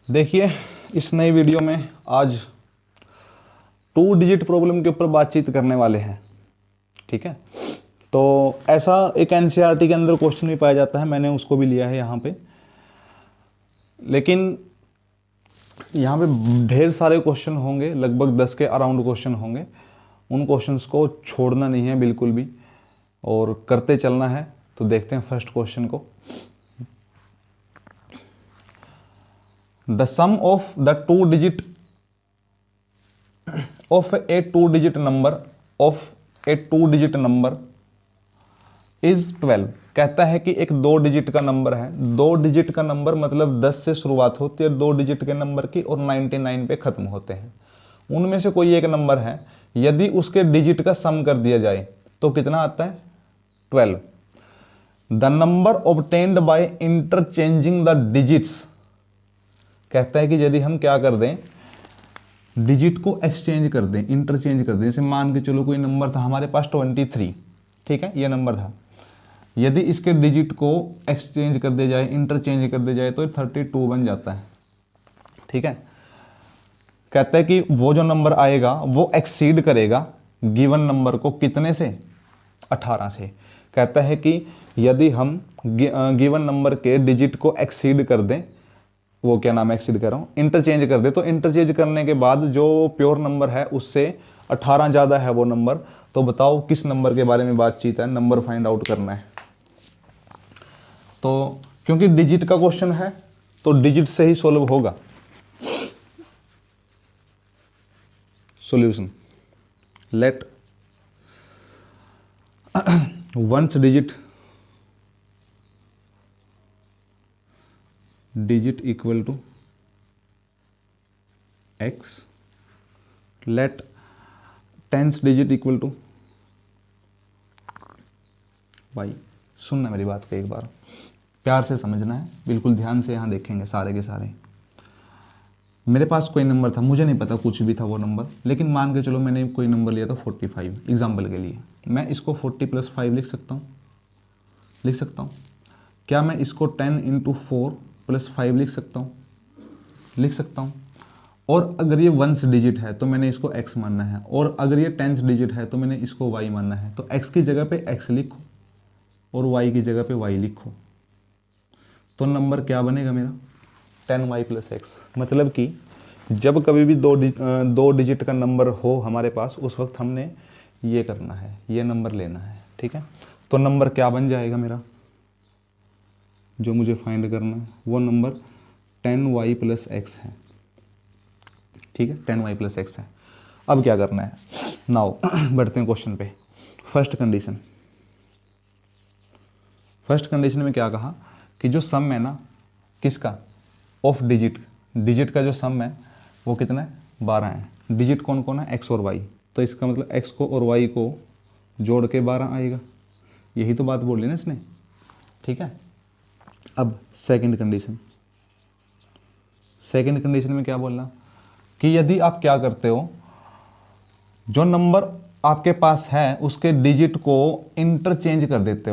देखिए, इस नई वीडियो में आज 2 डिजिट प्रॉब्लम के ऊपर बातचीत करने वाले हैं। ठीक है, तो ऐसा एक एनसीईआरटी के अंदर क्वेश्चन भी पाया जाता है, मैंने उसको भी लिया है यहाँ पे। लेकिन यहाँ पे ढेर सारे क्वेश्चन होंगे, लगभग 10 के अराउंड क्वेश्चन होंगे। उन क्वेश्चंस को छोड़ना नहीं है बिल्कुल भी, और करते चलना है। तो देखते हैं फर्स्ट क्वेश्चन को। The sum of the 2 digit of a 2 digit number is 12। कहता है कि एक 2 डिजिट का नंबर है। 2 डिजिट का नंबर मतलब 10 से शुरुआत होती है 2 डिजिट के नंबर की, और 99 पे खत्म होते हैं। उनमें से कोई एक नंबर है, यदि उसके डिजिट का सम कर दिया जाए तो कितना आता है? 12। The number obtained by interchanging the digits. कहता है कि यदि हम क्या कर दें, डिजिट को एक्सचेंज कर दें, इंटरचेंज कर दें। जैसे मान के चलो कोई नंबर था हमारे पास 23, ठीक है, ये नंबर था। यदि इसके डिजिट को एक्सचेंज कर दिया जाए, इंटरचेंज कर दिया जाए, तो 32 बन जाता है। ठीक है, कहता है कि वो जो नंबर आएगा वो एक्सीड करेगा गिवन नंबर को कितने से? 18 से। कहता है कि यदि हम गिवन नंबर के डिजिट को एक्सीड कर दें, वो क्या नाम है, एक्सीड कर रहा हूँ, इंटरचेंज कर दे, तो इंटरचेंज करने के बाद जो प्योर नंबर है उससे 18 ज़्यादा है वो नंबर। तो बताओ किस नंबर के बारे में बातचीत है, नंबर फाइंड आउट करना है। तो क्योंकि डिजिट का क्वेश्चन है तो डिजिट से ही सोल्व होगा। Solution, let ones digit equal to x, let tens digit equal to y। सुनना मेरी बात को एक बार, प्यार से समझना है, बिल्कुल ध्यान से यहाँ देखेंगे सारे के सारे। मेरे पास कोई नंबर था, मुझे नहीं पता कुछ भी था वो नंबर, लेकिन मान के चलो मैंने कोई नंबर लिया था 45 एग्जाम्पल के लिए। मैं इसको 40 + 5 लिख सकता हूँ, लिख सकता हूँ। क्या मैं इसको 10 × 4 + 5 लिख सकता हूँ, लिख सकता हूँ। और अगर ये 1 डिजिट है तो मैंने इसको x मानना है, और अगर ये 10 डिजिट है तो मैंने इसको y मानना है। तो x की जगह पे x लिखो और y की जगह पे y लिखो, तो नंबर क्या बनेगा मेरा? 10y + x। मतलब कि जब कभी भी दो डिजिट का नंबर हो हमारे पास, उस वक्त हमने ये करना है, ये नंबर लेना है। ठीक है, तो नंबर क्या बन जाएगा मेरा, जो मुझे फाइंड करना है वो नंबर 10y + x है। ठीक है, 10y + x है। अब क्या करना है, नाउ बढ़ते हैं क्वेश्चन पे। फर्स्ट कंडीशन में क्या कहा कि जो सम है ना, किसका, ऑफ डिजिट का जो सम है वो कितना है? 12 है। डिजिट कौन कौन है? x और y। तो इसका मतलब x को और y को जोड़ के 12 आएगा। यही तो बात बोली ना इसने। ठीक है, अब सेकंड कंडीशन में क्या बोलना कि यदि आप क्या करते हो, जो नंबर आपके पास है उसके डिजिट को इंटरचेंज कर देते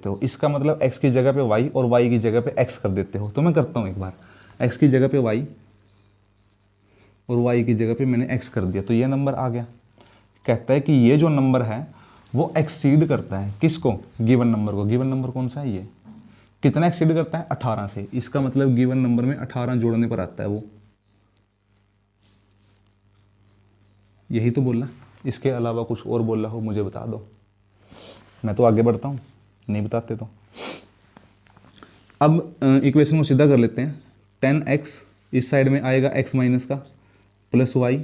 हो। इसका मतलब x की जगह पे y और y की जगह पे x कर देते हो। तो मैं करता हूँ एक बार, x की जगह पे y और y की जगह पे मैंने x कर दिया, तो ये नंबर आ गया। कहता है कि ये जो नंबर है वो एक्सीड करता है किसको? गिवन नंबर को। गिवन नंबर कौन सा है ये? कितना एक्सीड करता है? 18 से। इसका मतलब गिवन नंबर में 18 जोड़ने पर आता है वो। यही तो बोलना, इसके अलावा कुछ और बोल रहा हो मुझे बता दो, मैं तो आगे बढ़ता हूँ, नहीं बताते तो। अब इक्वेशन को सीधा कर लेते हैं। 10x इस साइड में आएगा x माइनस का, प्लस y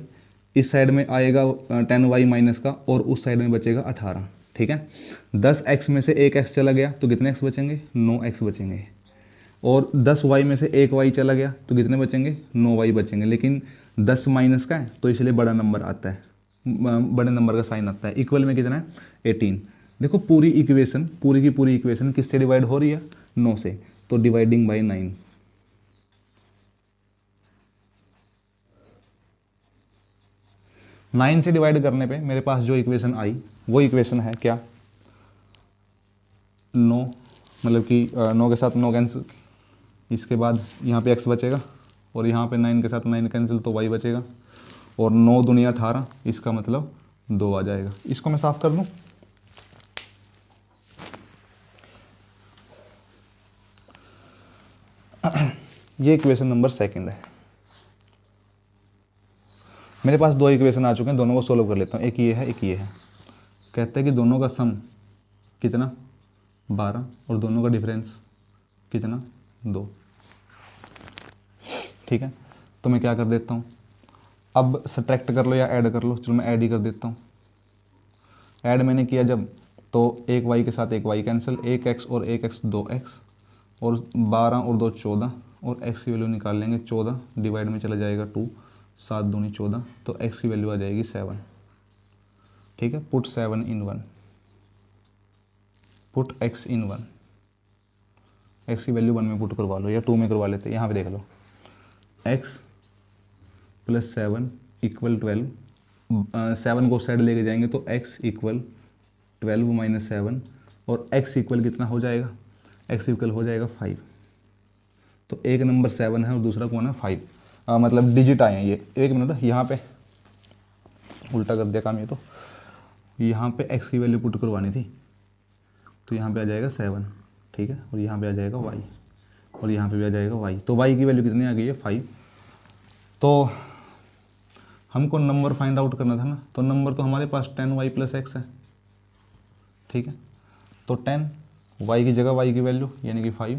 इस साइड में आएगा 10y माइनस का, और उस साइड में बचेगा 18। ठीक है, 10x में से 1x चला गया तो कितने x बचेंगे? 9x बचेंगे। और 10y में से 1y चला गया तो कितने बचेंगे? 9y बचेंगे। लेकिन 10 माइनस का है तो इसलिए बड़ा नंबर आता है, बड़े नंबर का साइन आता है। इक्वल में कितना है? 18। देखो पूरी इक्वेशन, पूरी की पूरी इक्वेशन किससे डिवाइड हो रही है? 9 से। तो डिवाइडिंग बाय 9। 9 से डिवाइड करने पे मेरे पास जो इक्वेशन आई वो इक्वेशन है क्या? 9, मतलब कि 9 के साथ 9 कैंसिल, इसके बाद यहाँ पे x बचेगा, और यहाँ पे 9 के साथ 9 कैंसिल, तो y बचेगा। और 9 दूनी 18, इसका मतलब 2 आ जाएगा। इसको मैं साफ कर दूँ। ये इक्वेशन नंबर सेकंड है। मेरे पास दो इक्वेशन आ चुके हैं, दोनों को सोल्व कर लेता हूँ। एक ये है, एक ये है। कहते हैं कि दोनों का सम कितना 12 और दोनों का डिफरेंस कितना 2। ठीक है, तो मैं क्या कर देता हूँ, अब सब्ट्रैक्ट कर लो या ऐड कर लो। चलो मैं ऐड ही कर देता हूँ। ऐड मैंने किया जब, तो एक y के साथ एक y कैंसिल, एक x और एक x 2x, और 12 और 2 14, और x की वैल्यू निकाल लेंगे 14, डिवाइड में चला जाएगा 2, 7 दूनी 14, तो x की वैल्यू आ जाएगी 7। ठीक है, पुट 7 इन 1, पुट x इन 1। x की वैल्यू 1 में पुट करवा लो या 2 में करवा लेते हैं। यहाँ पे देख लो, x प्लस 7 इक्वल 12, 7 को साइड लेके जाएंगे तो x इक्वल 12 माइनस 7, और x इक्वल कितना हो जाएगा, x इक्वल हो जाएगा 5। तो एक नंबर 7 है और दूसरा कौन है 5, मतलब डिजिट आए हैं ये। एक मिनट, यहाँ पे उल्टा कर दिया काम। ये तो यहाँ पे x की वैल्यू पुट करवानी थी, तो यहाँ पे आ जाएगा 7। ठीक है, और यहाँ पे आ जाएगा y, और यहाँ पे भी आ जाएगा y। तो y की वैल्यू कितनी आ गई है 5। तो हमको नंबर फाइंड आउट करना था ना, तो नंबर तो हमारे पास 10y प्लस x है। ठीक है, तो 10 y की जगह y की वैल्यू यानी कि 5,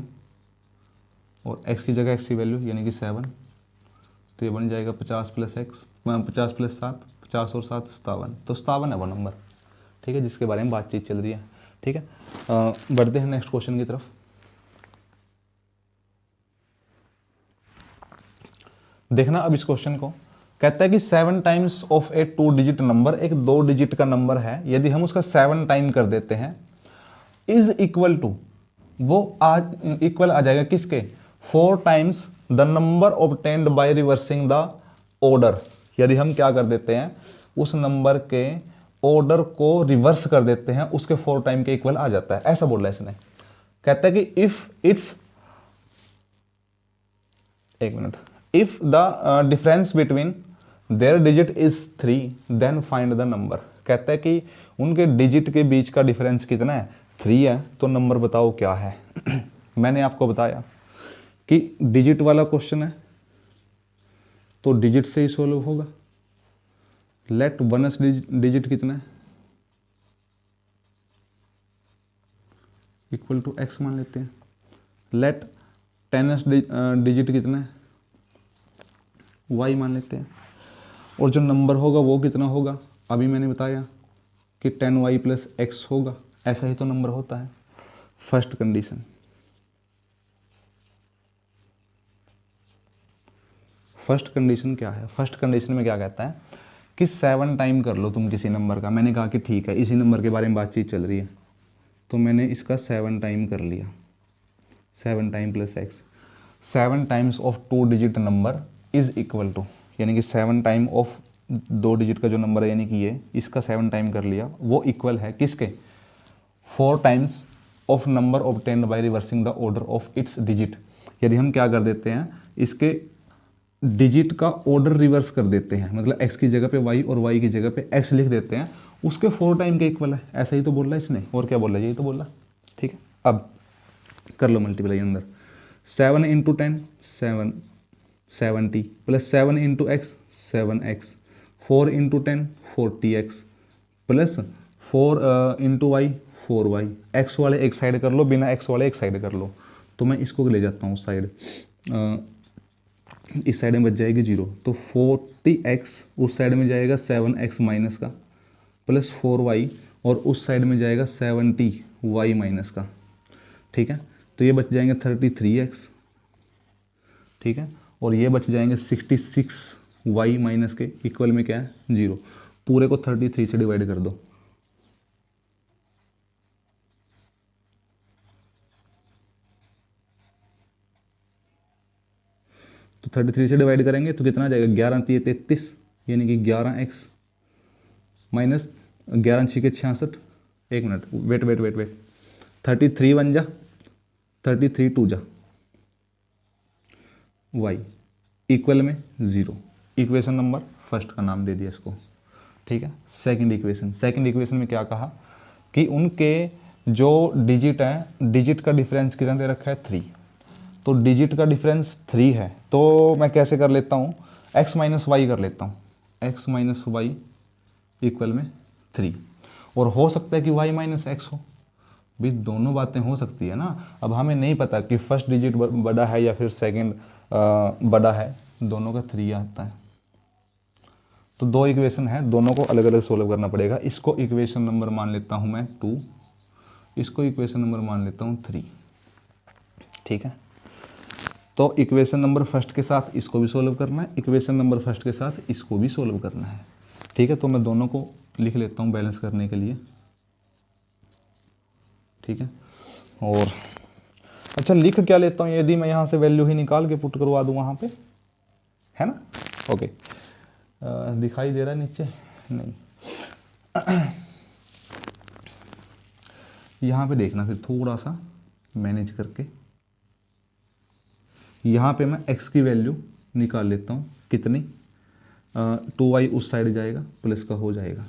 और x की जगह x की वैल्यू यानी कि 7, तो ये बन जाएगा 50 प्लस x, 50 प्लस 7, 50 और 7 57। तो 57 है वो नंबर। ठीक है, जिसके बारे में बातचीत चल रही है। ठीक है, बढ़ते हैं नेक्स्ट क्वेश्चन की तरफ। देखना अब इस क्वेश्चन को। कहता है कि 7 times of a 2 digit number, एक 2 डिजिट का नंबर है, यदि हम उसका 7 टाइम कर देते हैं, इज इक्वल टू, वो इक्वल आ जाएगा किसके, 4 times the number obtained by reversing the order. यदि हम क्या कर देते हैं, उस नंबर के ऑर्डर को रिवर्स कर देते हैं, उसके 4 टाइम के इक्वल आ जाता है, ऐसा बोल रहा है इसने। कहता है कि इफ इट्स, एक मिनट, if the difference between their digit is 3 then find the number. कहता है कि उनके डिजिट के बीच का डिफरेंस कितना है, 3 है, तो नंबर बताओ क्या है। मैंने आपको बताया कि डिजिट वाला क्वेश्चन है तो डिजिट से ही सोल्व होगा। लेट 1s डिजिट कितना है, इक्वल टू x मान लेते हैं। लेट 10s डिजिट कितना है, y मान लेते हैं। और जो नंबर होगा वो कितना होगा, अभी मैंने बताया कि 10y प्लस x होगा, ऐसा ही तो नंबर होता है। फर्स्ट कंडीशन, फर्स्ट कंडीशन क्या है, फर्स्ट कंडीशन में क्या कहता है कि 7 टाइम कर लो तुम किसी नंबर का। मैंने कहा कि ठीक है, इसी नंबर के बारे में बातचीत चल रही है, तो मैंने इसका 7 टाइम कर लिया, 7 time plus x। 7 times of 2 digit number is equal to, यानी कि 7 टाइम ऑफ 2 डिजिट का जो नंबर है, यानी कि ये, इसका 7 टाइम कर लिया, वो इक्वल है किसके, 4 times of number obtained by reversing the order of its digit. यदि हम क्या कर देते हैं, इसके डिजिट का ऑर्डर रिवर्स कर देते हैं, मतलब x की जगह पे y और y की जगह पे x लिख देते हैं, उसके 4 टाइम के इक्वल है। ऐसा ही तो बोल रहा है इसने, और क्या बोल रहा है, यही तो बोल रहा है। ठीक है, अब कर लो मल्टीप्लाई अंदर। 7 into 10 7 70 plus 7 into x 7x, 4 into 10 40x, plus 4 into y 4y। X वाले एक साइड कर लो, बिना एक्स वाले एक साइड कर लो, तो मैं इसको ले जाता हूँ साइड, इस साइड में बच जाएगी 0, तो 40x उस साइड में जाएगा 7x माइनस का, प्लस 4y, और उस साइड में जाएगा 70y माइनस का। ठीक है, तो ये बच जाएंगे 33x। ठीक है, और ये बच जाएंगे 66y माइनस के, इक्वल में क्या है 0। पूरे को 33 से डिवाइड कर दो, तो 33 से डिवाइड करेंगे तो कितना आ जाएगा, 11 3 33, यानी कि 11x माइनस 11 6 66। एक मिनट, वेट वेट वेट वेट, 33 1 जा 33 2 जा y, इक्वल में 0। इक्वेशन नंबर फर्स्ट का नाम दे दिया इसको, ठीक है। सेकंड इक्वेशन में क्या कहा कि उनके जो डिजिट है, डिजिट का डिफरेंस कितना दे रखा है 3, तो डिजिट का डिफरेंस 3 है, तो मैं कैसे कर लेता हूँ, x माइनस वाई कर लेता हूँ, x माइनस वाई इक्वल में 3, और हो सकता है कि y माइनस एक्स हो, भी दोनों बातें हो सकती है ना। अब हमें नहीं पता कि फर्स्ट डिजिट बड़ा है या फिर सेकंड बड़ा है, दोनों का 3 आता है, तो दो इक्वेशन है, दोनों को अलग अलग सोल्व करना पड़ेगा। इसको इक्वेशन नंबर मान लेता हूँ मैं 2, इसको इक्वेशन नंबर मान लेता हूँ 3, ठीक है। तो इक्वेशन नंबर फर्स्ट के साथ इसको भी सोल्व करना है, इक्वेशन नंबर फर्स्ट के साथ इसको भी सोल्व करना है, ठीक है। तो मैं दोनों को लिख लेता हूँ बैलेंस करने के लिए, ठीक है। और अच्छा लिख क्या लेता हूँ, यदि मैं यहाँ से वैल्यू ही निकाल के पुट करवा दूँ वहाँ पे, है ना, ओके। दिखाई दे रहा है नीचे, नहीं यहाँ पे देखना, फिर थोड़ा सा मैनेज करके यहाँ पे मैं x की वैल्यू निकाल लेता हूँ, कितनी 2y उस साइड जाएगा प्लस का हो जाएगा,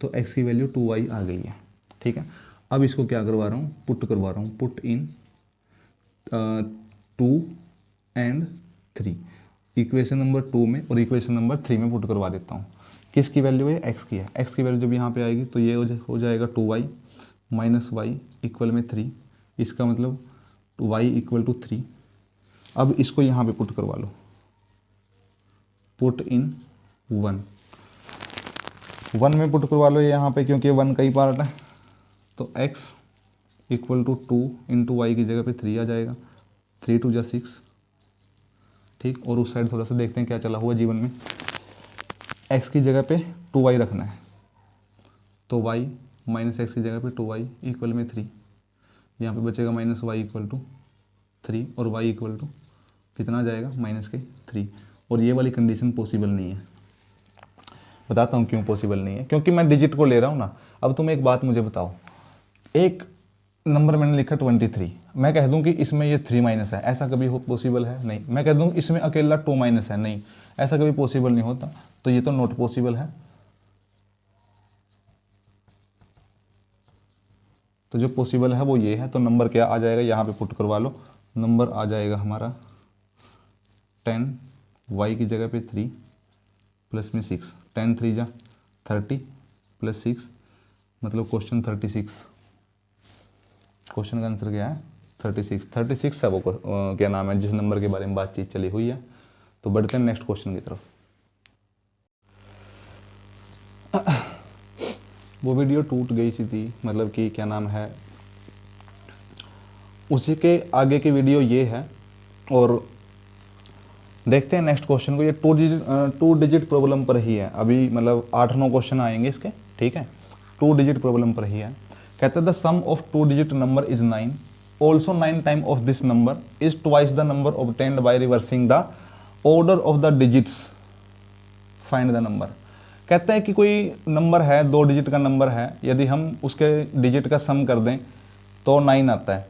तो x की वैल्यू 2y आ गई है, ठीक है। अब इसको क्या करवा रहा हूँ, पुट करवा रहा हूँ, put in 2 and 3, equation number 2 में और इक्वेशन नंबर 3 में पुट करवा देता हूँ। किसकी वैल्यू है, x की है, x की वैल्यू जब यहाँ पे आएगी तो ये हो जाएगा 2y माइनस वाई इक्वल में 3, इसका मतलब y इक्वल टू 3। अब इसको यहाँ पे पुट करवा लो, पुट इन 1 में पुट करवा लो यहाँ पे, क्योंकि 1 का ही पार्ट है, तो x equal to 2 into y की जगह पे 3 आ जाएगा, 3 2 जा 6, ठीक। और उस साइड थोड़ा सा देखते हैं क्या चला हुआ जीवन में, x की जगह पे 2y रखना है, तो y माइनस एक्स की जगह पे 2y इक्वल में 3, यहाँ पे बचेगा माइनस वाई इक्वल टू 3, और y इक्वल टू कितना आ जाएगा माइनस के 3। और ये वाली कंडीशन पॉसिबल नहीं है, बताता हूँ क्यों पॉसिबल नहीं है, क्योंकि मैं डिजिट को ले रहा हूँ ना। अब तुम एक बात मुझे बताओ, एक नंबर मैंने लिखा 23, मैं कह दूं कि इसमें ये 3 माइनस है, ऐसा कभी हो पॉसिबल है नहीं। मैं कह दूं इसमें अकेला 2 माइनस है, नहीं, ऐसा कभी पॉसिबल नहीं होता, तो ये तो नॉट पॉसिबल है। तो जो पॉसिबल है वो ये है, तो नंबर क्या आ जाएगा, यहाँ पे पुट करवा लो, नंबर आ जाएगा हमारा 10, y की जगह पे 3 प्लस में 6, 10 3 जा 30 प्लस 6, मतलब क्वेश्चन 36, क्वेश्चन का आंसर क्या है 36 है वो क्या नाम है जिस नंबर के बारे में बातचीत चली हुई है। तो बढ़ते हैं नेक्स्ट क्वेश्चन की तरफ। वो वीडियो टूट गई सी थी, मतलब कि क्या नाम है, उसी के आगे की वीडियो ये है। और देखते हैं नेक्स्ट क्वेश्चन को, ये 2 डिजिट प्रॉब्लम पर ही है अभी, मतलब 8-9 क्वेश्चन आएंगे इसके, ठीक है। 2 डिजिट प्रॉब्लम पर ही है। कहते हैं the sum of 2 digit number is 9, also 9 time of this number is twice the number obtained by reversing the order of the digits, find the number. कहते हैं कि कोई नंबर है, 2 डिजिट का नंबर है, यदि हम उसके डिजिट का सम कर दें तो 9 आता है।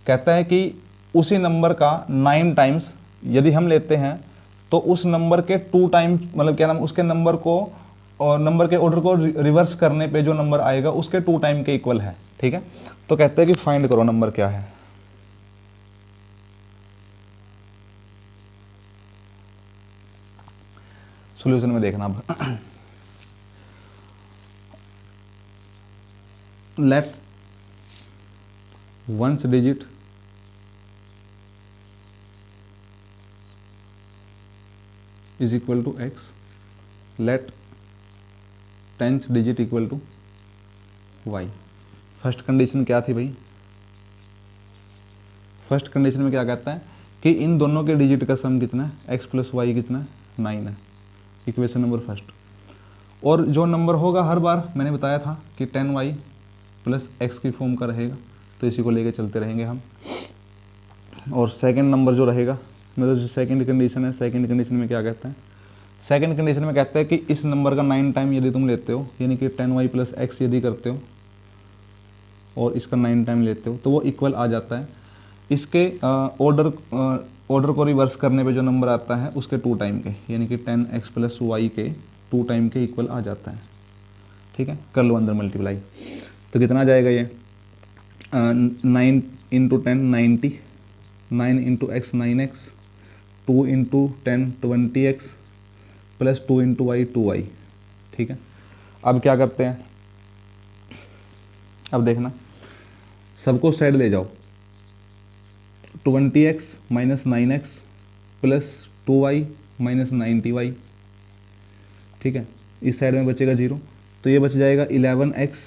कहता है कि उसी नंबर का 9 टाइम्स यदि हम लेते हैं तो उस नंबर के 2 टाइम, मतलब क्या नाम, उसके नंबर को और नंबर के ऑर्डर को रिवर्स करने पे जो नंबर आएगा उसके 2 टाइम के इक्वल है, ठीक है। तो कहते हैं कि फाइंड करो नंबर क्या है। सॉल्यूशन में देखना अब, let ones digit is equal to x, let tenth digit equal to y. First condition क्या थी भाई, फर्स्ट कंडीशन में क्या कहता है कि इन दोनों के डिजिट का सम कितना है, एक्स प्लस वाई कितना है 9 है, इक्वेशन नंबर फर्स्ट। और जो नंबर होगा हर बार मैंने बताया था कि 10y प्लस एक्स की फॉर्म का रहेगा, तो इसी को लेके चलते रहेंगे हम। और सेकंड नंबर जो रहेगा, मतलब जो सेकंड कंडीशन है, सेकंड कंडीशन में क्या कहता है, सेकंड कंडीशन में कहता है कि इस नंबर का 9 टाइम यदि तुम लेते हो, यानी कि 10y प्लस एक्स यदि करते हो और इसका 9 टाइम लेते हो तो वो इक्वल आ जाता है। इसके ऑर्डर को रिवर्स करने पे जो नंबर आता है उसके 2 टाइम के, यानी कि 10x प्लस वाई के 2 टाइम के इक्वल आ जाता है। ठीक है, कर लो अंदर मल्टीप्लाई, तो कितना आ जाएगा ये 9 into 10 90, 9 into x 9x, 2 into 10 20x plus 2 into y 2y। ठीक है, अब क्या करते हैं, अब देखना सबको साइड ले जाओ, 20x minus 9x plus 2y minus 90y। ठीक है, इस साइड में बचेगा 0, तो ये बच जाएगा 11x,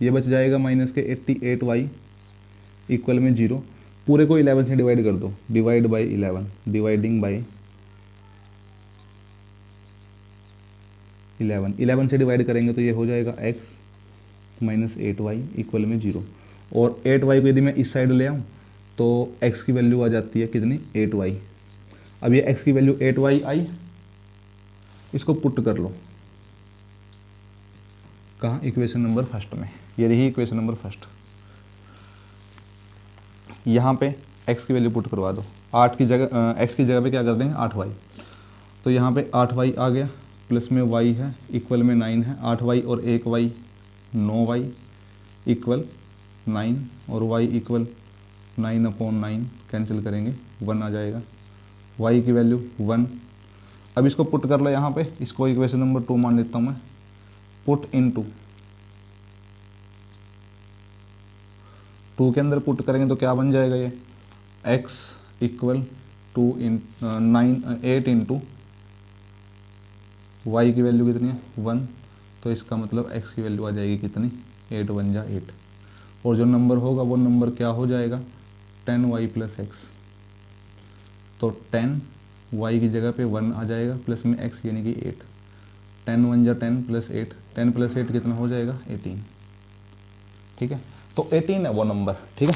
ये बच जाएगा माइनस के 88y इक्वल में 0। पूरे को 11 से डिवाइड कर दो, डिवाइड बाई 11, डिवाइडिंग बाई 11 से डिवाइड करेंगे तो ये हो जाएगा x माइनस 8y इक्वल में 0। और 8y को यदि मैं इस साइड ले आऊँ तो x की वैल्यू आ जाती है कितनी 8y। अब ये x की वैल्यू 8y आई, इसको पुट कर लो कहाँ, इक्वेशन नंबर फर्स्ट में, ये रही इक्वेशन नंबर फर्स्ट। यहाँ पे x की वैल्यू पुट करवा दो, 8 की जगह x की जगह पे क्या कर देंगे 8y, तो यहाँ पे 8y आ गया, प्लस में y है इक्वल में 9 है, 8y और 1y 9y इक्वल 9, और y इक्वल 9/9 कैंसिल करेंगे 1 आ जाएगा, y की वैल्यू 1। अब इसको पुट कर लो यहाँ पे, इसको इक्वेशन नंबर 2 मान लेता हूँ मैं, पुट इनटू 2 के अंदर पुट करेंगे तो क्या बन जाएगा ये x इक्वल 8 इंटू वाई की वैल्यू कितनी है 1, तो इसका मतलब x की वैल्यू आ जाएगी कितनी 8 1 जा 8, और जो नंबर होगा वो नंबर क्या हो जाएगा 10y प्लस एक्स, तो 10y की जगह पे 1 आ जाएगा प्लस में x यानी कि 8, 10 1 जा 10 प्लस 8, 10 प्लस 8 कितना हो जाएगा 18। ठीक है, तो 18 है वो नंबर। ठीक है,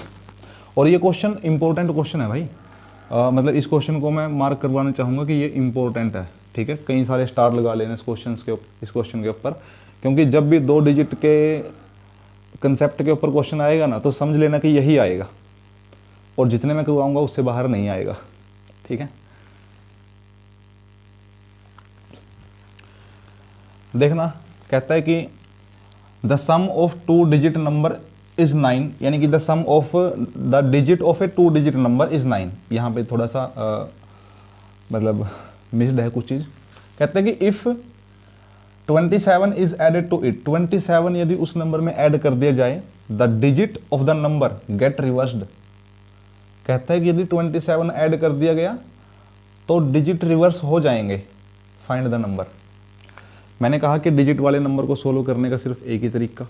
और ये क्वेश्चन इंपॉर्टेंट क्वेश्चन है भाई, मतलब इस क्वेश्चन को मैं मार्क करवाना चाहूँगा कि ये इंपॉर्टेंट है। ठीक है, कई सारे स्टार लगा लेना इस क्वेश्चन के ऊपर, क्योंकि जब भी 2 डिजिट के कंसेप्ट के ऊपर क्वेश्चन आएगा ना तो समझ लेना कि यही आएगा, और जितने मैं करवाऊंगा उससे बाहर नहीं आएगा। ठीक है, देखना कहता है कि the sum of 2 digit number is 9, यानी कि the sum of the digit of a 2 digit number is 9। यहाँ पे थोड़ा सा मतलब मिस्ड है कुछ चीज़। कहते हैं कि if 27 is added to it, 27 यदि उस नंबर में ऐड कर दिया जाए, the digit of the number get reversed. कहता है कि यदि 27 ऐड कर दिया गया तो डिजिट रिवर्स हो जाएंगे, फाइंड द नंबर। मैंने कहा कि डिजिट वाले नंबर को सोल्व करने का सिर्फ एक ही तरीका,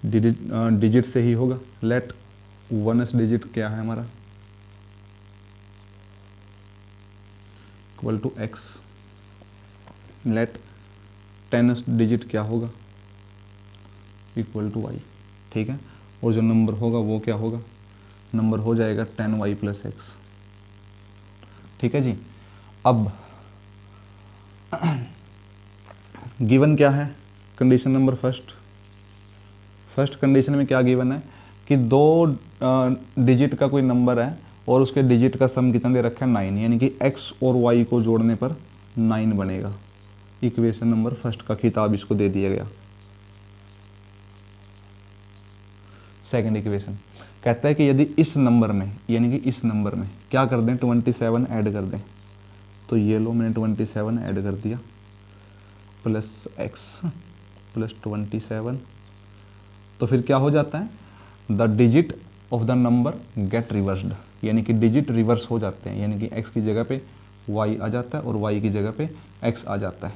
डिजिट से ही होगा। लेट 1s डिजिट क्या है हमारा equal to x, let 10s digit क्या होगा इक्वल टू y। ठीक है, और जो नंबर होगा वो क्या होगा, नंबर हो जाएगा 10y प्लस एक्स। ठीक है जी, अब गिवन क्या है, कंडीशन नंबर फर्स्ट कंडीशन में क्या गिवन है कि 2 डिजिट का कोई नंबर है और उसके डिजिट का सम कितना दे रखा है 9, यानी कि x और y को जोड़ने पर 9 बनेगा। इक्वेशन नंबर फर्स्ट का खिताब इसको दे दिया गया। सेकंड इक्वेशन कहता है कि यदि इस नंबर में, यानी कि इस नंबर में क्या कर दें 27 ऐड कर दें, तो ये लो मैंने 27 ऐड कर दिया प्लस x प्लस 27, तो फिर क्या हो जाता है the digit of the number get reversed, यानी कि डिजिट रिवर्स हो जाते हैं, यानी कि x की जगह पे y आ जाता है और y की जगह पे x आ जाता है।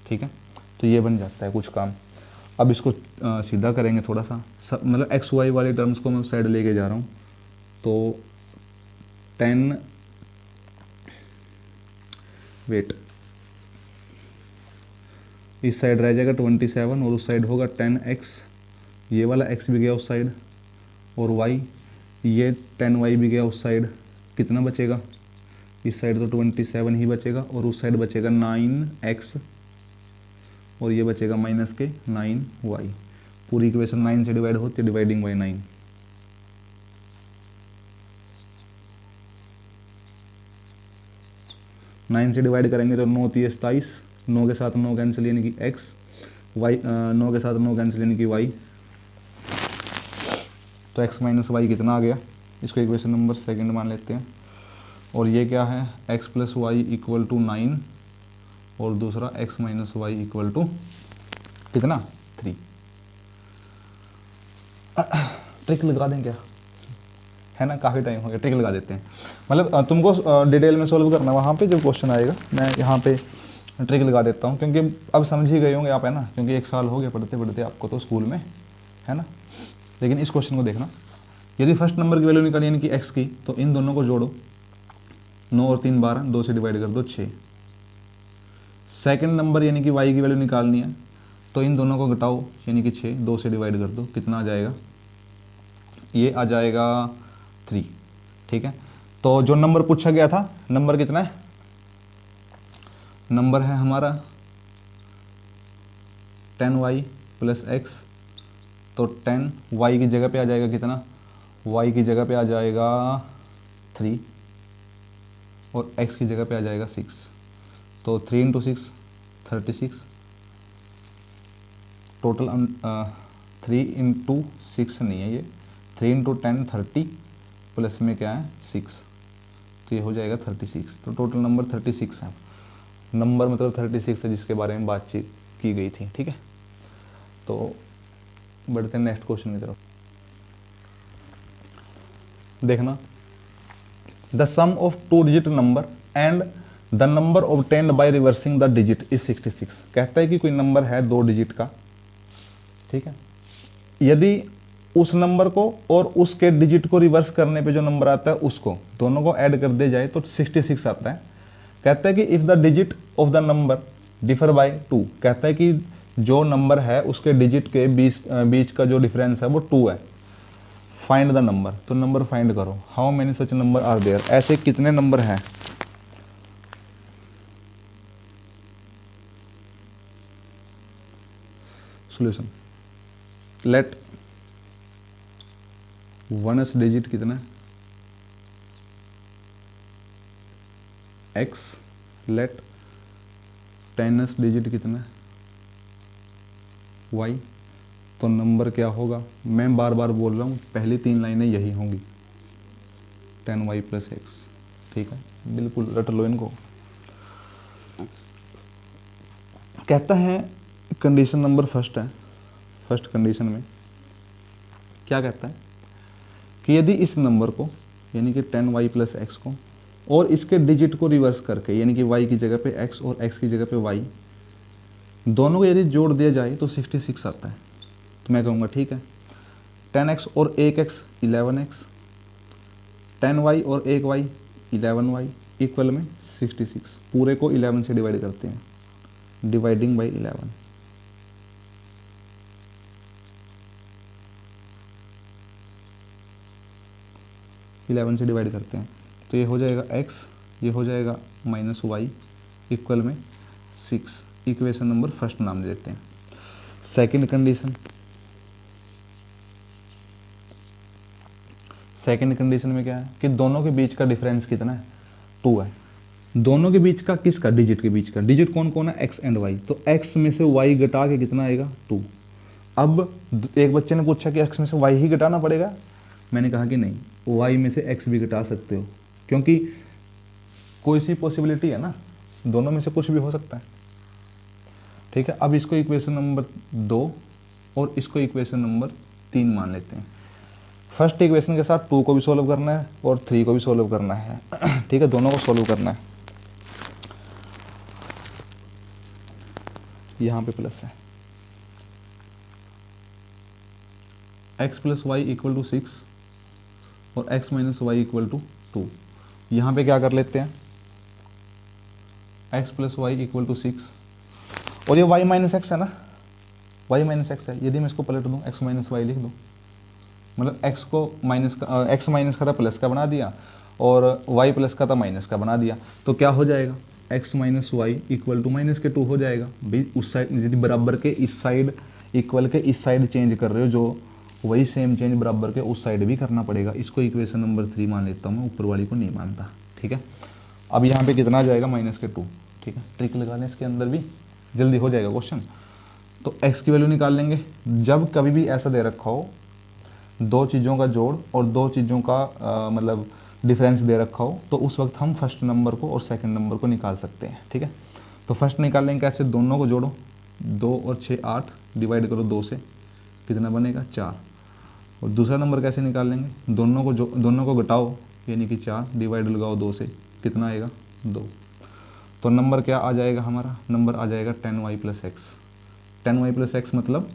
ठीक है, तो ये बन जाता है कुछ काम। अब इसको सीधा करेंगे थोड़ा सा, मतलब एक्स वाई वाले टर्म्स को मैं उस साइड लेके जा रहा हूँ, तो 10 वेट इस साइड रह जाएगा 27 और उस साइड होगा 10x, ये वाला x भी गया उस साइड, और y ये 10y भी गया उस साइड, कितना बचेगा इस साइड तो 27 ही बचेगा और उस साइड बचेगा 9x और ये बचेगा माइनस के 9y। पूरी इक्वेशन 9 से डिवाइड होती है, डिवाइडिंग बाई 9। 9 से डिवाइड करेंगे तो 9 3 27, 9 के साथ 9 कैंसिल यानी कि x, y 9 के साथ 9 कैंसिल यानी कि y, तो x माइनस वाई कितना आ गया, इसको इक्वेशन नंबर सेकंड मान लेते हैं। और ये क्या है, x plus y equal to 9 और दूसरा x minus y equal to कितना 3। ट्रिक लगा दें क्या, है ना, काफ़ी टाइम हो गया, ट्रिक लगा देते हैं। मतलब तुमको डिटेल में सोल्व करना वहाँ पे जब क्वेश्चन आएगा, मैं यहाँ पे ट्रिक लगा देता हूँ, क्योंकि अब समझ ही गए होंगे आप, है ना, क्योंकि 1 साल हो गया पढ़ते पढ़ते आपको तो स्कूल में, है ना। लेकिन इस क्वेश्चन को देखना, यदि फर्स्ट नंबर की वैल्यू निकाली यानी कि x की, तो इन दोनों को जोड़ो, 9 और 3 12, 2 से डिवाइड कर दो 6। सेकंड नंबर यानी कि y की वैल्यू निकालनी है, तो इन दोनों को घटाओ यानी कि 6, 2 से डिवाइड कर दो, कितना आ जाएगा, ये आ जाएगा 3। ठीक है, तो जो नंबर पूछा गया था, नंबर कितना है, नंबर है हमारा 10y प्लस x, तो 10y की जगह पे आ जाएगा कितना, y की जगह पे आ जाएगा 3 और x की जगह पे आ जाएगा 6, तो 3 इंटू 6 36, टोटल 3 इंटू 6 नहीं है ये, 3 इंटू 10 30 प्लस में क्या है 6, तो ये हो जाएगा 36। तो टोटल नंबर 36 है, नंबर मतलब 36 है जिसके बारे में बातचीत की गई थी। ठीक है, तो बढ़ते हैं नेक्स्ट क्वेश्चन की तरफ। देखना, the sum of 2 digit number and the number obtained by reversing the digit is 66। कहता है कि कोई नंबर है 2 डिजिट का, ठीक है, यदि उस नंबर को और उसके डिजिट को रिवर्स करने पे जो नंबर आता है उसको दोनों को ऐड कर दिया जाए तो 66 आता है। कहता है कि if the digit of the number differ by 2, कहता है कि जो नंबर है उसके डिजिट के बीच का जो डिफरेंस है वो 2 है। फाइंड द नंबर, तो नंबर फाइंड करो। How many such number are there, ऐसे कितने नंबर हैं। सॉल्यूशन, लेट 1s डिजिट कितना है x, लेट 10s डिजिट कितना है y, तो नंबर क्या होगा, मैं बार बार बोल रहा हूँ, पहली 3 लाइनें यही होंगी, 10y प्लस एक्स। ठीक है, बिल्कुल रट लो इनको। कहता है कंडीशन नंबर फर्स्ट है, फर्स्ट कंडीशन में क्या कहता है कि यदि इस नंबर को यानी कि 10y प्लस एक्स को और इसके डिजिट को रिवर्स करके यानी कि y की जगह पे x और x की जगह पे y दोनों को यदि जोड़ दिया जाए तो 66 आता है। तो मैं कहूँगा ठीक है, 10x और 1x 11x, 10y और 1y 11y इक्वल में 66। पूरे को 11 से डिवाइड करते हैं, डिवाइडिंग बाई 11, से डिवाइड करते हैं तो ये हो जाएगा x, ये हो जाएगा माइनस वाई इक्वल में 6। इक्वेशन नंबर फर्स्ट नाम देते हैं। सेकंड कंडीशन, सेकंड कंडीशन में क्या है कि दोनों के बीच का डिफरेंस कितना है, 2 है। दोनों के बीच का किसका, डिजिट के बीच का। डिजिट कौन कौन है, x एंड y, तो x में से y घटा के कितना आएगा 2। अब एक बच्चे ने पूछा कि x में से y ही घटाना पड़ेगा, मैंने कहा कि नहीं, y में से x भी घटा सकते हो, क्योंकि कोई सी पॉसिबिलिटी है ना, दोनों में से कुछ भी हो सकता है। ठीक है, अब इसको इक्वेशन नंबर 2 और इसको इक्वेशन नंबर 3 मान लेते हैं। फर्स्ट इक्वेशन के साथ 2 को भी सोल्व करना है और 3 को भी सोल्व करना है। ठीक है, दोनों को सोल्व करना है। यहाँ पे प्लस है, x plus y equal to 6 और x minus y equal to 2। यहाँ पे क्या कर लेते हैं, x plus y equal to 6 और ये y माइनस एक्स है ना, y माइनस एक्स है। यदि मैं इसको पलट दूँ x माइनस वाई लिख दूँ, मतलब x को माइनस का, x माइनस का था प्लस का बना दिया और y प्लस का था माइनस का बना दिया, तो क्या हो जाएगा x minus y equal to minus के 2 हो जाएगा। भाई उस साइड यदि बराबर के इस साइड इक्वल के इस साइड चेंज कर रहे हो, जो वही सेम चेंज बराबर के उस साइड भी करना पड़ेगा। इसको इक्वेशन नंबर 3 मान लेता हूँ मैं, ऊपर वाली को नहीं मानता। ठीक है, अब यहाँ पे कितना आ जाएगा -2, ठीक है। ट्रिक लगा लें इसके अंदर भी, जल्दी हो जाएगा क्वेश्चन। तो x की वैल्यू निकाल लेंगे। जब कभी भी ऐसा दे रखा हो दो चीज़ों का जोड़ और दो चीज़ों का मतलब डिफरेंस दे रखा हो, तो उस वक्त हम फर्स्ट नंबर को और सेकंड नंबर को निकाल सकते हैं, ठीक है। तो फर्स्ट निकाल लेंगे कैसे, दोनों को जोड़ो, 2 और 6 8, डिवाइड करो 2 से, कितना बनेगा 4। और दूसरा नंबर कैसे निकाल लेंगे, दोनों को घटाओ यानी कि 4, डिवाइड लगाओ 2 से, कितना आएगा 2। तो नंबर क्या आ जाएगा हमारा, नंबर आ जाएगा 10y + x। 10y + x मतलब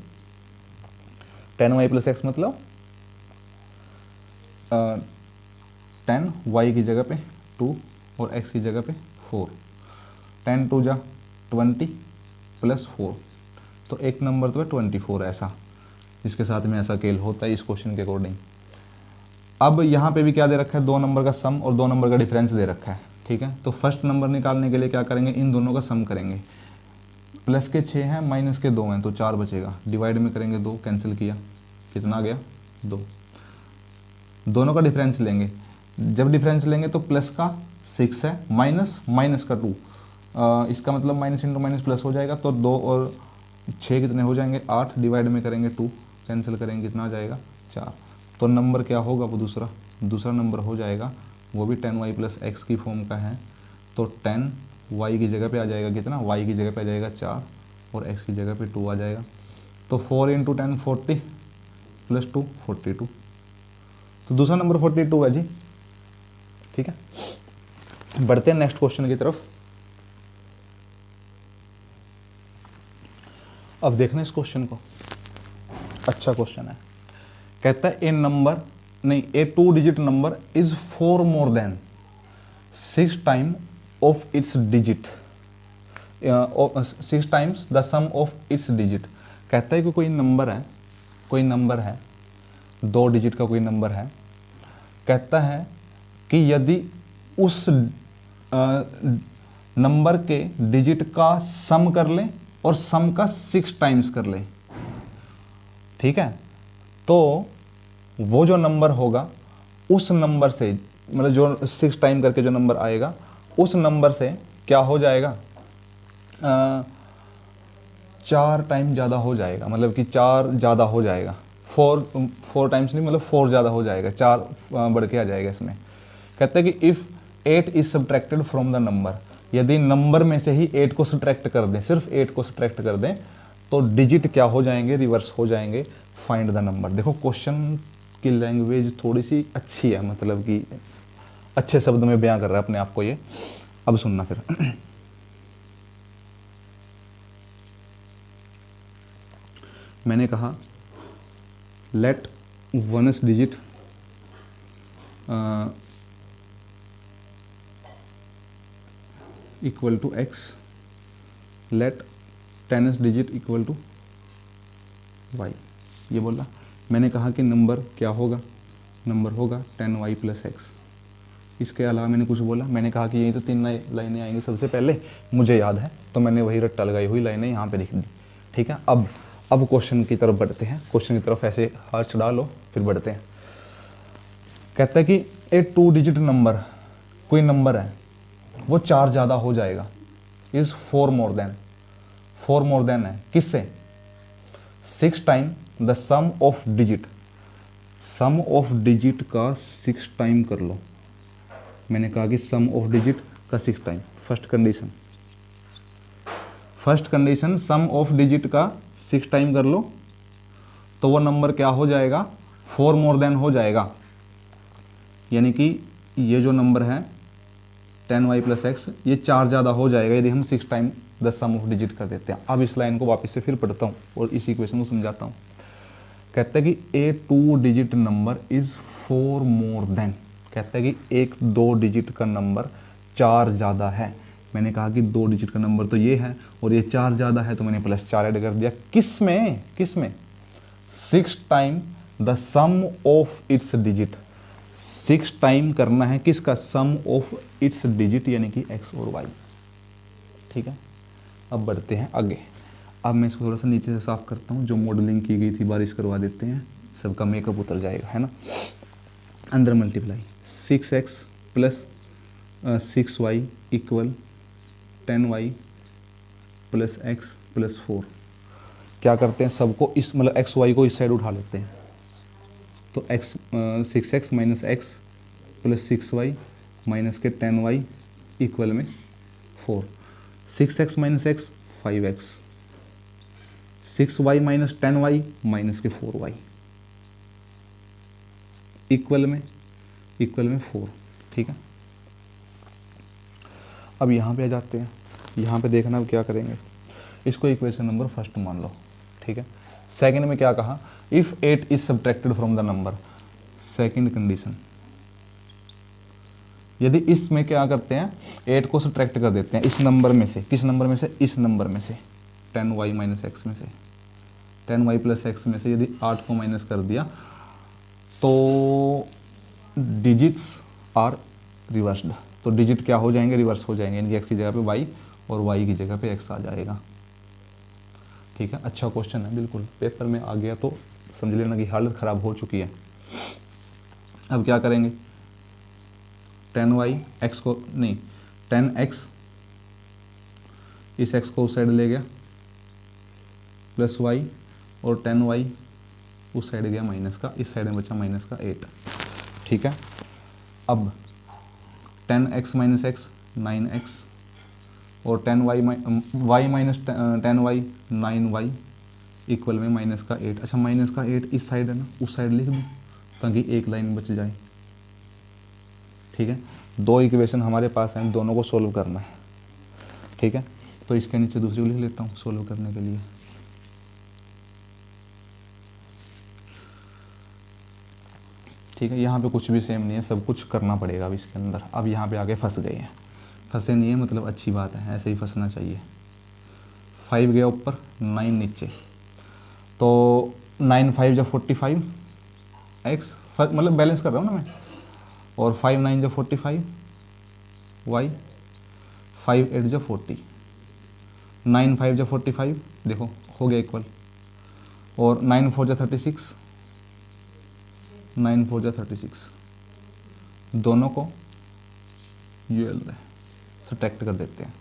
10y + x मतलब 10y की जगह पे 2 और x की जगह पे 4। 10 2 जा 20 + 4, तो एक नंबर तो है 24 ऐसा, इसके साथ में ऐसा खेल होता है इस क्वेश्चन के अकॉर्डिंग। अब यहाँ पे भी क्या दे रखा है, 2 नंबर का सम और 2 नंबर का डिफरेंस दे रखा है, ठीक है। तो फर्स्ट नंबर निकालने के लिए क्या करेंगे, इन दोनों का सम करेंगे। प्लस के 6 हैं, माइनस के 2 हैं, तो 4 बचेगा, डिवाइड में करेंगे 2, कैंसिल किया, कितना आ गया 2। दोनों का डिफरेंस लेंगे, जब डिफरेंस लेंगे तो प्लस का 6 है, माइनस का 2, इसका मतलब माइनस इंटू माइनस प्लस हो जाएगा, तो 2 और 6 कितने हो जाएंगे 8, डिवाइड में करेंगे 2, कैंसिल करेंगे कितना आ जाएगा 4। तो नंबर क्या होगा वो दूसरा नंबर हो जाएगा, वो भी 10y + x की फॉर्म का है। तो 10y की जगह पे आ जाएगा कितना, y की जगह पे आ जाएगा 4 और x की जगह पे 2 आ जाएगा। तो 4 × 10 40 + 2 42, तो दूसरा नंबर 42 है जी, ठीक है। बढ़ते हैं नेक्स्ट क्वेश्चन की तरफ। अब देखना इस क्वेश्चन को, अच्छा क्वेश्चन है। कहता है a 2 digit number is 4 more than 6 time of its digit, 6 times the sum of its digit. कहता है कि कोई नंबर है 2 डिजिट का कोई नंबर है। कहता है कि यदि उस नंबर के डिजिट का सम कर लें और सम का 6 टाइम्स कर लें, ठीक है, तो वो जो नंबर होगा उस नंबर से, मतलब जो 6 टाइम करके जो नंबर आएगा उस नंबर से क्या हो जाएगा, 4 टाइम ज़्यादा हो जाएगा, मतलब कि 4 ज़्यादा हो जाएगा, 4 टाइम्स नहीं, मतलब 4 ज़्यादा हो जाएगा, 4 बढ़ के आ जाएगा इसमें। कहते हैं कि if 8 is subtracted from the number, यदि नंबर में से ही 8 को सब्ट्रैक्ट कर दें, सिर्फ 8 को सब्ट्रैक्ट कर दें, तो डिजिट क्या हो जाएंगे, रिवर्स हो जाएंगे। Find the number. देखो क्वेश्चन की लैंग्वेज थोड़ी सी अच्छी है, मतलब कि अच्छे शब्द में बयां कर रहा है अपने आप को ये। अब सुनना फिर। मैंने कहा let 1st digit equal to x, let 10th digit equal to y, ये बोला। मैंने कहा कि नंबर क्या होगा, नंबर होगा 10y + x। इसके अलावा मैंने कुछ बोला, मैंने कहा कि यही तो 3 लाइनें आएंगी सबसे पहले, मुझे याद है, तो मैंने वही रट्टा लगाई हुई लाइनें यहाँ पे लिख दी, ठीक है। अब क्वेश्चन की तरफ बढ़ते हैं, क्वेश्चन की तरफ ऐसे हाथ चढ़ा लो फिर बढ़ते हैं। कहता है कि ए 2 डिजिट नंबर, कोई नंबर है वो 4 ज़्यादा हो जाएगा, इज़ 4 मोर देन है किससे, 6 time the sum of digit, sum of digit का 6 टाइम कर लो। मैंने कहा कि सम ऑफ डिजिट का 6 time, first condition sum of digit का 6 टाइम कर लो, तो वो नंबर क्या हो जाएगा, 4 मोर देन हो जाएगा। यानी कि ये जो नंबर है 10y + x, ये 4 ज़्यादा हो जाएगा यदि हम 6 time the sum of digit कर देते हैं। अब इस लाइन को वापस से फिर पढ़ता हूँ और इस इक्वेशन को समझाता हूँ। कहता है कि a 2 digit number is 4 more then, कहता है कि एक 2 डिजिट का नंबर 4 ज़्यादा है। मैंने कहा कि 2 डिजिट का नंबर तो ये है और ये 4 ज़्यादा है, तो मैंने +4 ऐड कर दिया। किस में 6 time the sum of its digit, 6 time करना है किसका, सम ऑफ इट्स डिजिट, यानी कि x और y, ठीक है। अब बढ़ते हैं आगे। अब मैं इसको थोड़ा सा नीचे से साफ करता हूँ, जो मॉडलिंग की गई थी बारिश करवा देते हैं, सबका मेकअप उतर जाएगा, है ना। अंदर multiply 6x + 6y equal 10y plus x plus 4। क्या करते हैं, सबको इस मतलब एक्स वाई को इस साइड उठा लेते हैं, तो x 6x minus x plus 6y minus के 10y इक्वल में 4। 6x minus x 5x, 6y minus 10y minus के 4y इक्वल में 4। ठीक है, अब यहाँ पे आ जाते हैं। यहाँ पे देखना अब क्या करेंगे, इसको इक्वेशन नंबर फर्स्ट मान लो। ठीक है, सेकंड में क्या कहा, if 8 is subtracted from the number. Second condition, यदि इसमें क्या करते हैं, 8 को सब्ट्रैक्ट कर देते हैं इस नंबर में से, किस नंबर में से, इस नंबर में से 10y माइनस एक्स में से, 10y प्लस एक्स में से यदि 8 को माइनस कर दिया तो डिजिट्स आर रिवर्स्ड। तो डिजिट क्या हो जाएंगे, रिवर्स हो जाएंगे, यानी एक्स की जगह पे y और y की जगह पे x आ जाएगा। ठीक है, अच्छा क्वेश्चन है, बिल्कुल पेपर में आ गया तो समझ लेना कि हालत ख़राब हो चुकी है। अब क्या करेंगे, 10y x को नहीं 10x इस x को उस साइड ले गया प्लस y, और 10y उस साइड गया माइनस का, इस साइड में बचा माइनस का 8। ठीक है, अब 10x माइनस एक्स 9x और 10y y minus 10y 9y equal में माइनस का 8। अच्छा, माइनस का 8 इस साइड है ना, उस साइड लिख दूँ ताकि एक लाइन बच जाए। ठीक है, दो इक्वेशन हमारे पास हैं, दोनों को सोल्व करना है। ठीक है, तो इसके नीचे दूसरी को लिख लेता हूँ सोल्व करने के लिए। ठीक है, यहाँ पे कुछ भी सेम नहीं है, सब कुछ करना पड़ेगा अब इसके अंदर। अब यहाँ पे आगे फंस गए हैं, फंसे नहीं है मतलब अच्छी बात है, ऐसे ही फंसना चाहिए। 5 गया ऊपर, 9 नीचे, तो 9 5 जब 45 एक्स, मतलब बैलेंस कर रहा हूँ ना मैं, और 5 9 जब 45 वाई, 5 8 जब 40, 9 5 जब 45 देखो हो गया इक्वल, और 9 4 जब 36, 9 4 जब 36, दोनों को यूएल सब्ट्रैक्ट कर देते हैं।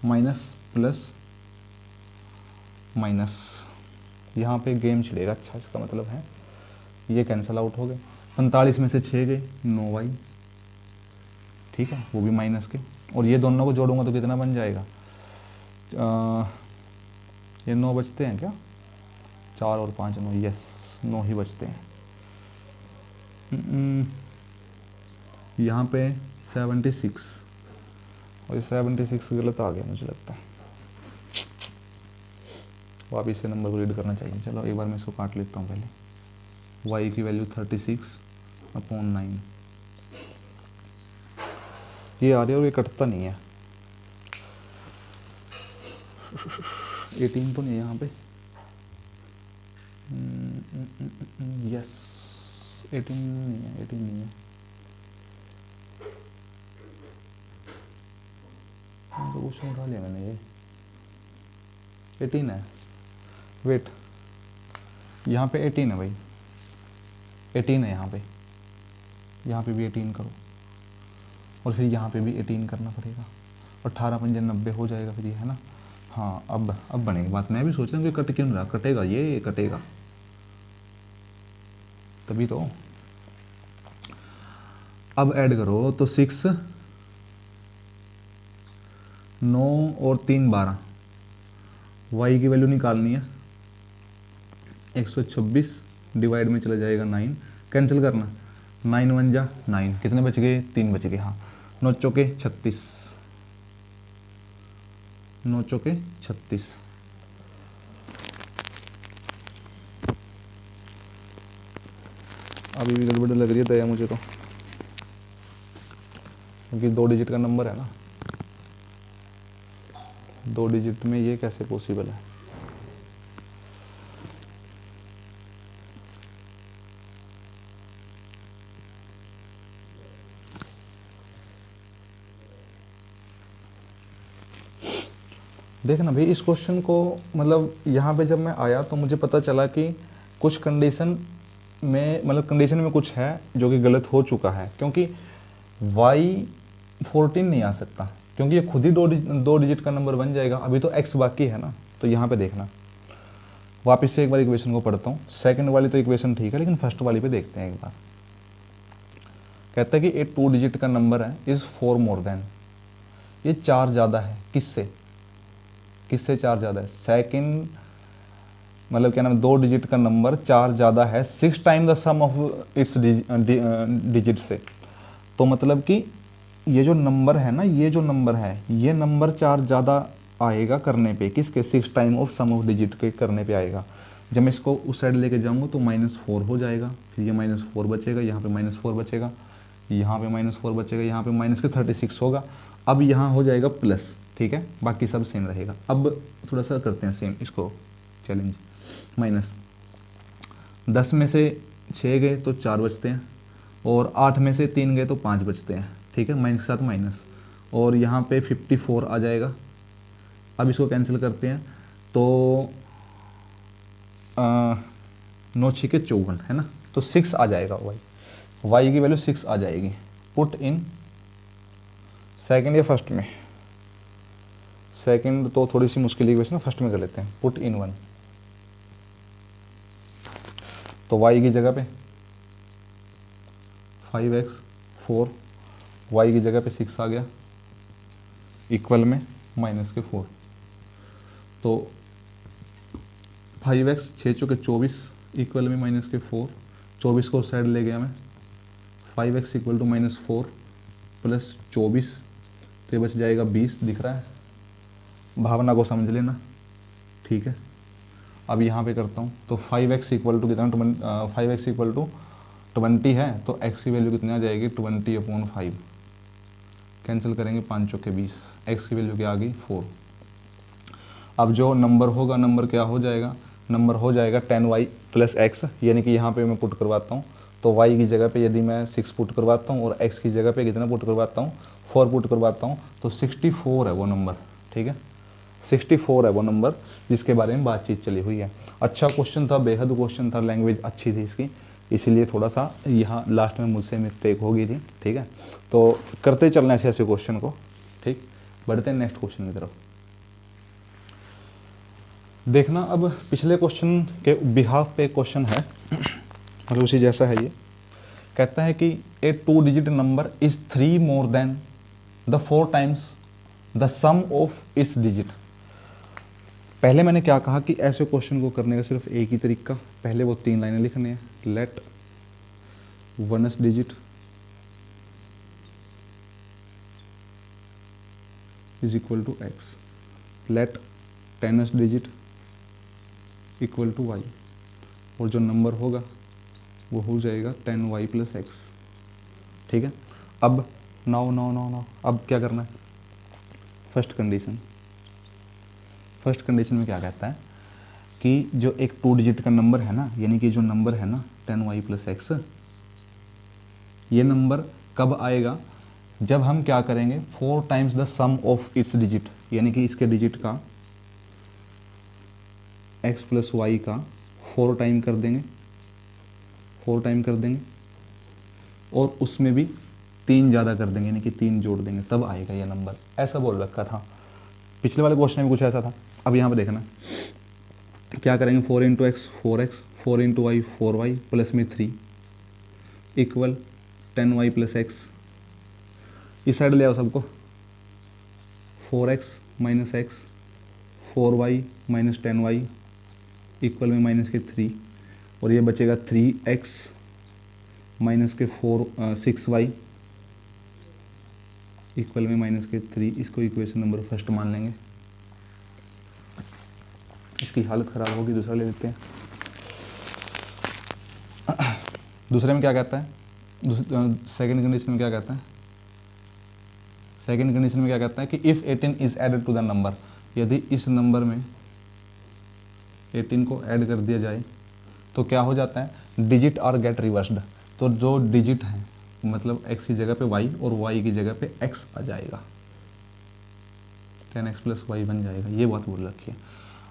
माइनस प्लस माइनस, यहाँ पे गेम छिड़ेगा। अच्छा, इसका मतलब है ये कैंसिल आउट हो गए। 45 में से 6 गए, 9y। ठीक है, वो भी माइनस के, और ये दोनों को जोड़ूंगा तो कितना बन जाएगा, ये 9 बचते हैं क्या, 4 और 5 9, यस 9 ही बचते हैं। यहाँ पे 76, और 76 गलत आ गया मुझे लगता है, वापिस से नंबर को रीड करना चाहिए। चलो एक बार मैं इसको काट लेता हूँ पहले। y की वैल्यू 36/9, ये आ रही है और ये कटता नहीं है। 18 तो नहीं है यहाँ पे, यस 18 नहीं है, 18 नहीं है, तो कुछ उठा लिया मैंने, ये 18 है। वेट, यहाँ पे 18 है भाई, 18 है यहाँ पे भी 18 करो, और फिर यहाँ पे भी 18 करना पड़ेगा, 18 पंजे 90 हो जाएगा फिर ये, है ना। हाँ, अब बनेगी बात। मैं भी सोच रहा हूँ कि कट क्यों नहीं रहा, कटेगा, ये कटेगा तभी तो। अब ऐड करो तो 6 9 और 3 12, y की वैल्यू निकालनी है। 126 डिवाइड में चला जाएगा 9, कैंसिल करना, 9 1 जा 9, कितने बच गए, 3 बच गए। हाँ, 9 चौके 36, 9 चौके 36। अभी भी गड़बड़ लग रही है दया मुझे तो, क्योंकि 2 डिजिट का नंबर है ना, 2 डिजिट में ये कैसे पॉसिबल है। देखना भाई, इस क्वेश्चन को मतलब यहाँ पे जब मैं आया तो मुझे पता चला कि कुछ कंडीशन में मतलब कंडीशन में कुछ है जो कि गलत हो चुका है, क्योंकि y 14 नहीं आ सकता, क्योंकि ये खुद ही दो डिजिट का नंबर बन जाएगा। अभी तो x बाकी है ना। तो यहाँ पे देखना, वापस से एक बार इक्वेशन को पढ़ता हूँ। सेकंड वाली तो इक्वेशन ठीक है, लेकिन फर्स्ट वाली पे देखते हैं एक बार। कहता है कि एक 2 डिजिट का नंबर है इज़ 4 मोर देन, ये 4 ज़्यादा है किससे, किससे 4 ज़्यादा है, सेकंड मतलब क्या नाम है, 2 डिजिट का नंबर 4 ज़्यादा है 6 time the sum of its digit से। तो मतलब कि ये जो नंबर है ना, ये जो नंबर है, ये नंबर 4 ज़्यादा आएगा करने पे, किसके, 6 time of sum of digit के करने पे आएगा। जब मैं इसको उस साइड लेके जाऊँगा तो -4 हो जाएगा, फिर ये -4 बचेगा, यहाँ पे -4 बचेगा, यहाँ पे -4 बचेगा, यहाँ पे -36 होगा। अब यहाँ हो जाएगा प्लस, ठीक है, बाकी सब सेम रहेगा। अब थोड़ा सा करते हैं सेम इसको चैलेंज। -10 में से 6 गए तो 4 बचते हैं, और 8 में से 3 गए तो 5 बचते हैं, ठीक है, माइनस के साथ माइनस, और यहाँ पे 54 आ जाएगा। अब इसको कैंसिल करते हैं तो 9 6 54 है ना, तो 6 आ जाएगा वाई की वैल्यू 6 आ जाएगी। पुट इन सेकंड या फर्स्ट में, सेकंड तो थोड़ी सी मुश्किल इक्वेशन, फर्स्ट में कर लेते हैं। पुट इन 1, तो y की जगह पे 5x 4, y की जगह पे 6 आ गया, इक्वल में -4। तो 5x 6 चौके 24 इक्वल में -4, 24 को साइड ले गया मैं, 5x इक्वल टू -4 प्लस 24, तो ये बच जाएगा 20, दिख रहा है, भावना को समझ लेना, ठीक है। अब यहाँ पे करता हूँ तो 5x इक्वल टू कितना, 5x इक्वल टू 20 है, तो x की वैल्यू कितनी आ जाएगी, 20/5, कैंसिल करेंगे 5 चौके 20, x की वैल्यू क्या आ गई 4। अब जो नंबर होगा, नंबर क्या हो जाएगा, नंबर हो जाएगा 10y + x, यानी कि यहाँ पे मैं पुट करवाता हूँ, तो y की जगह पे यदि मैं 6 पुट करवाता हूँ और x की जगह पे कितना पुट करवाता हूँ, 4 पुट करवाता हूँ, तो 64 है वो नंबर, ठीक है, 64 है वो नंबर जिसके बारे में बातचीत चली हुई है। अच्छा क्वेश्चन था, बेहद क्वेश्चन था, लैंग्वेज अच्छी थी इसकी, इसलिए थोड़ा सा यहाँ लास्ट में मुझसे मिस्टेक हो गई थी, ठीक है। तो करते चलना ऐसे ऐसे क्वेश्चन को, ठीक। बढ़ते हैं नेक्स्ट क्वेश्चन की तरफ। देखना अब पिछले क्वेश्चन के बिहाफ पे क्वेश्चन है, मतलब उसी जैसा है ये। कहता है कि a 2 digit number is 3 more than the 4 times the sum of its digit. पहले मैंने क्या कहा कि ऐसे क्वेश्चन को करने का सिर्फ एक ही तरीका, पहले वो 3 लाइनें लिखने हैं। Let 1st digit is equal to x, let 10th digit equal to y, और जो नंबर होगा वो हो जाएगा 10y + x, ठीक है। अब नाउ अब क्या करना है, फर्स्ट कंडीशन में क्या कहता है कि जो एक 2 डिजिट का नंबर है ना, यानी कि जो नंबर है ना 10y + x, ये नंबर कब आएगा, जब हम क्या करेंगे, 4 times the sum of its digit, यानी कि इसके डिजिट का x + y का 4 टाइम कर देंगे, 4 टाइम कर देंगे, और उसमें भी 3 ज़्यादा कर देंगे, यानी कि 3 जोड़ देंगे, तब आएगा ये नंबर। ऐसा बोल रखा था, पिछले वाले क्वेश्चन में कुछ ऐसा था। अब यहाँ पे देखना क्या करेंगे, 4 × x 4x, 4 × y 4y, plus में 3 इक्वल 10y + x, इस साइड ले आओ सबको, 4x - x 4y - 10y equal में -3, और ये बचेगा 3x - 6y इक्वल में -3। इसको इक्वेशन नंबर फर्स्ट मान लेंगे, इसकी हालत ख़राब होगी, दूसरा ले लेते हैं। दूसरे में क्या कहता है, सेकंड कंडीशन में क्या कहता है, सेकंड कंडीशन में क्या कहता है कि if 18 is added to the number, यदि इस नंबर में 18 को ऐड कर दिया जाए तो क्या हो जाता है, डिजिट आर गेट रिवर्स्ड, तो जो डिजिट है मतलब x की जगह पे y और y की जगह पे x आ जाएगा, 10x + y बन जाएगा, ये बात बोल रखी है।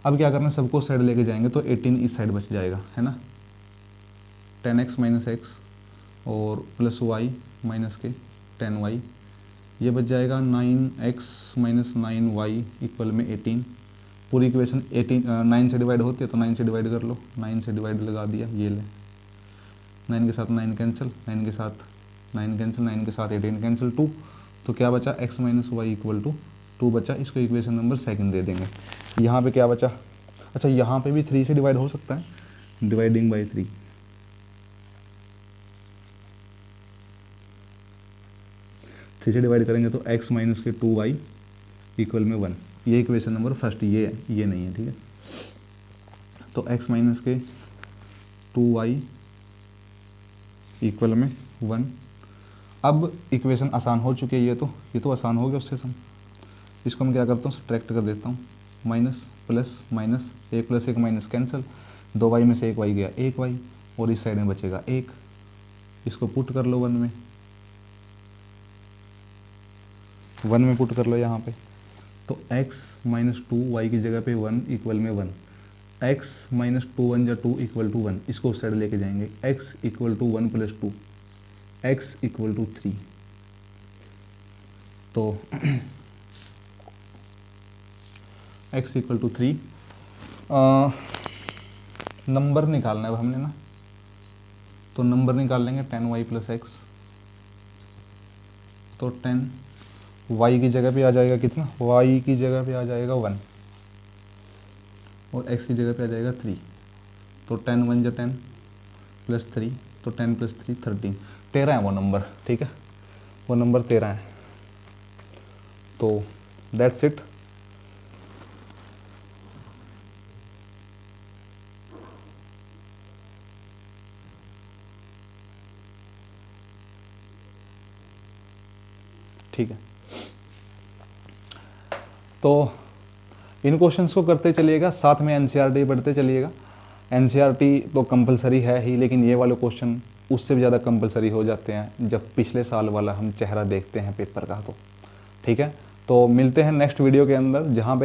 अब क्या करना है, सबको साइड लेके जाएंगे तो 18 इस साइड बच जाएगा, है ना, 10x माइनस एक्स और प्लस वाई माइनस के 10y, ये बच जाएगा 9x माइनस 9y इक्वल में 18। पूरी इक्वेशन 9 से डिवाइड होती है तो 9 से डिवाइड कर लो, 9 से डिवाइड लगा दिया, ये ले 9 के साथ 9 कैंसिल, 9 के साथ 9 कैंसिल, 9 के साथ 18 कैंसिल 2, तो क्या बचा x minus y equal to 2 बचा। इसको इक्वेशन नंबर सेकंड दे देंगे। यहाँ पे क्या बचा, अच्छा यहाँ पे भी 3 से डिवाइड हो सकता है, डिवाइडिंग बाई 3, थ्री से डिवाइड करेंगे तो x माइनस के 2y इक्वल में 1, ये इक्वेशन नंबर फर्स्ट, ये नहीं है, ठीक है। तो x माइनस के 2y इक्वल में 1। अब इक्वेशन आसान हो चुकी है, ये तो आसान हो गया उससे सम। इसको मैं क्या करता हूँ, सब्ट्रैक्ट कर देता हूँ, minus plus minus, 1 plus 1 minus cancel, 2y में से 1y गया 1y, और इस साइड में बचेगा 1, इसको पुट कर लो 1 में पुट कर लो यहाँ पे, तो x माइनस 2y की जगह पे 1 इक्वल में 1, x माइनस 2 1 जा 2 इक्वल टू 1, इसको उस साइड लेके जाएंगे, x equal to 1 plus 2, x equal to 3। तो x इक्वल टू 3, नंबर निकालना है अब हमने ना, तो नंबर निकाल लेंगे 10y प्लस एक्स, तो 10 y की जगह पे आ जाएगा कितना, y की जगह पे आ जाएगा 1 और x की जगह पे आ जाएगा 3, तो 10 1 जा 10 प्लस 3, तो 10 प्लस 3 13, 13 है वो नंबर, ठीक है, वो नंबर 13 है। तो दैट्स इट। ठीक है, तो इन क्वेश्चंस को करते चलिएगा, साथ में एनसीईआरटी पढ़ते चलिएगा। एनसीईआरटी तो कंपलसरी है ही, लेकिन ये वाले क्वेश्चन उससे भी ज़्यादा कंपलसरी हो जाते हैं जब पिछले साल वाला हम चेहरा देखते हैं पेपर का। तो ठीक है, तो मिलते हैं नेक्स्ट वीडियो के अंदर, जहाँ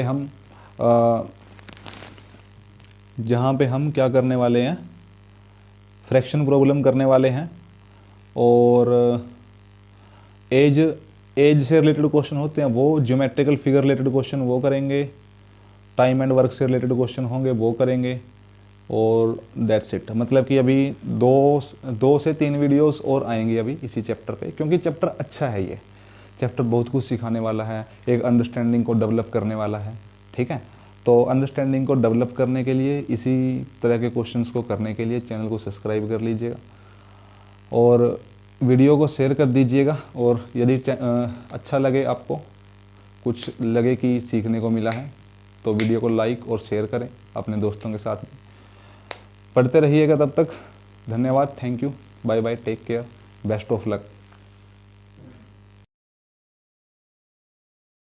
पे हम क्या करने वाले हैं, फ्रैक्शन प्रॉब्लम करने वाले हैं, और एज से रिलेटेड क्वेश्चन होते हैं वो, ज्योमेट्रिकल फिगर रिलेटेड क्वेश्चन वो करेंगे, टाइम एंड वर्क से रिलेटेड क्वेश्चन होंगे वो करेंगे, और दैट्स इट। मतलब कि अभी दो से 3 वीडियोस और आएंगी अभी इसी चैप्टर पे, क्योंकि चैप्टर अच्छा है, ये चैप्टर बहुत कुछ सिखाने वाला है, एक अंडरस्टैंडिंग को डेवलप करने वाला है। ठीक है, तो अंडरस्टैंडिंग को डेवलप करने के लिए, इसी तरह के क्वेश्चंस को करने के लिए चैनल को सब्सक्राइब कर लीजिएगा और वीडियो को शेयर कर दीजिएगा। और यदि अच्छा लगे, आपको कुछ लगे कि सीखने को मिला है, तो वीडियो को लाइक और शेयर करें अपने दोस्तों के साथ। पढ़ते रहिएगा, तब तक धन्यवाद, thank you, bye bye, take care, best of luck.